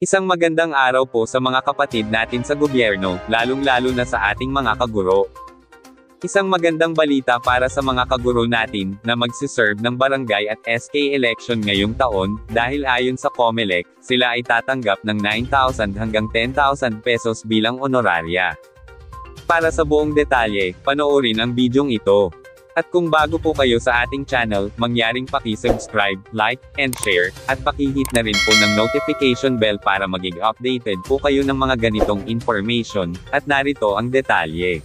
Isang magandang araw po sa mga kapatid natin sa gobyerno, lalong-lalo na sa ating mga kaguro. Isang magandang balita para sa mga kaguro natin, na magsiserve ng barangay at SK election ngayong taon, dahil ayon sa COMELEC, sila ay tatanggap ng 9,000 hanggang 10,000 pesos bilang honoraria. Para sa buong detalye, panoorin ang bidyong ito. At kung bago po kayo sa ating channel, mangyaring paki-subscribe, like, and share, at paki-hit na rin po ng notification bell para maging updated po kayo ng mga ganitong information, at narito ang detalye.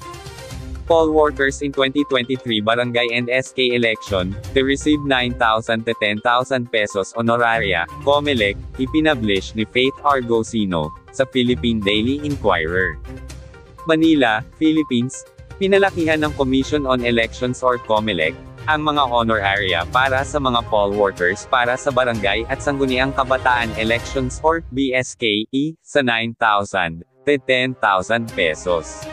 Poll workers in 2023 barangay and SK election, to receive 9,000 to 10,000 pesos honoraria, COMELEC, ipinablish ni Faith Argosino, sa Philippine Daily Inquirer. Manila, Philippines. Pinalakihan ng Commission on Elections or COMELEC, ang mga honoraria para sa mga poll workers para sa barangay at sangguniang kabataan elections or BSKE, sa 9,000 to 10,000 pesos.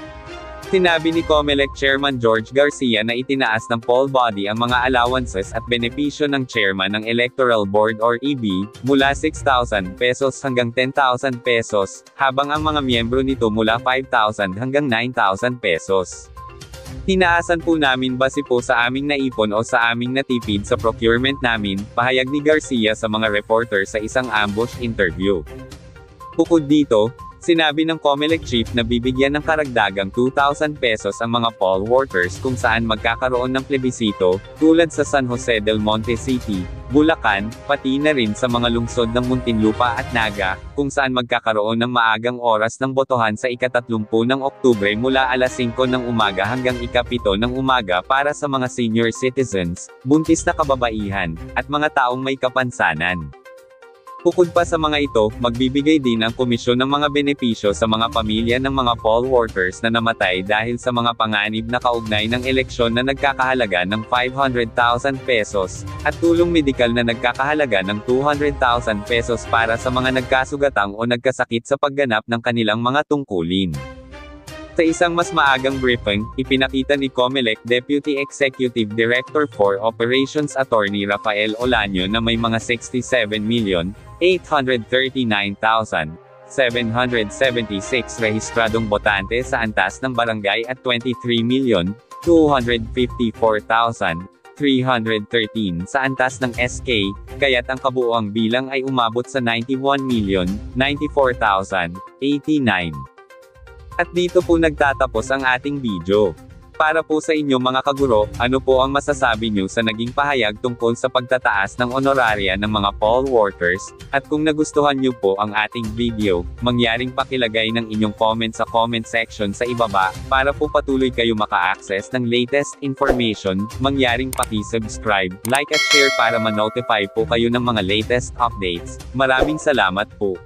Sinabi ni COMELEC Chairman George Garcia na itinaas ng poll body ang mga allowances at benepisyo ng Chairman ng Electoral Board or EB, mula 6,000 pesos hanggang 10,000 pesos, habang ang mga miyembro nito mula 5,000 hanggang 9,000 pesos. Tinaasan po namin base po sa aming naipon o sa aming natipid sa procurement namin, pahayag ni Garcia sa mga reporter sa isang ambush interview. Bukod dito, sinabi ng COMELEC chief na bibigyan ng karagdagang 2,000 pesos ang mga poll workers kung saan magkakaroon ng plebisito, tulad sa San Jose del Monte City, Bulacan, pati na rin sa mga lungsod ng Muntinlupa at Naga, kung saan magkakaroon ng maagang oras ng botohan sa ika-30 ng Oktubre mula alas 5 ng umaga hanggang ika-7 ng umaga para sa mga senior citizens, buntis na kababaihan, at mga taong may kapansanan. Bukod pa sa mga ito, magbibigay din ang komisyon ng mga benepisyo sa mga pamilya ng mga poll workers na namatay dahil sa mga panganib na kaugnay ng eleksyon na nagkakahalaga ng 500,000 pesos, at tulong medikal na nagkakahalaga ng 200,000 pesos para sa mga nagkasugatang o nagkasakit sa pagganap ng kanilang mga tungkulin. Sa isang mas maagang briefing, ipinakita ni COMELEC Deputy Executive Director for Operations Attorney Rafael Olaño na may mga 67,839,776 rehistradong botante sa antas ng barangay at 23,254,313 sa antas ng SK, kaya't ang kabuuang bilang ay umabot sa 91,094,089. At dito po nagtatapos ang ating video. Para po sa inyo mga kaguro, ano po ang masasabi nyo sa naging pahayag tungkol sa pagtataas ng honoraria ng mga poll workers? At kung nagustuhan nyo po ang ating video, mangyaring pakilagay ng inyong comment sa comment section sa ibaba, para po patuloy kayo maka-access ng latest information, mangyaring paki-subscribe, like at share para ma-notify po kayo ng mga latest updates. Maraming salamat po.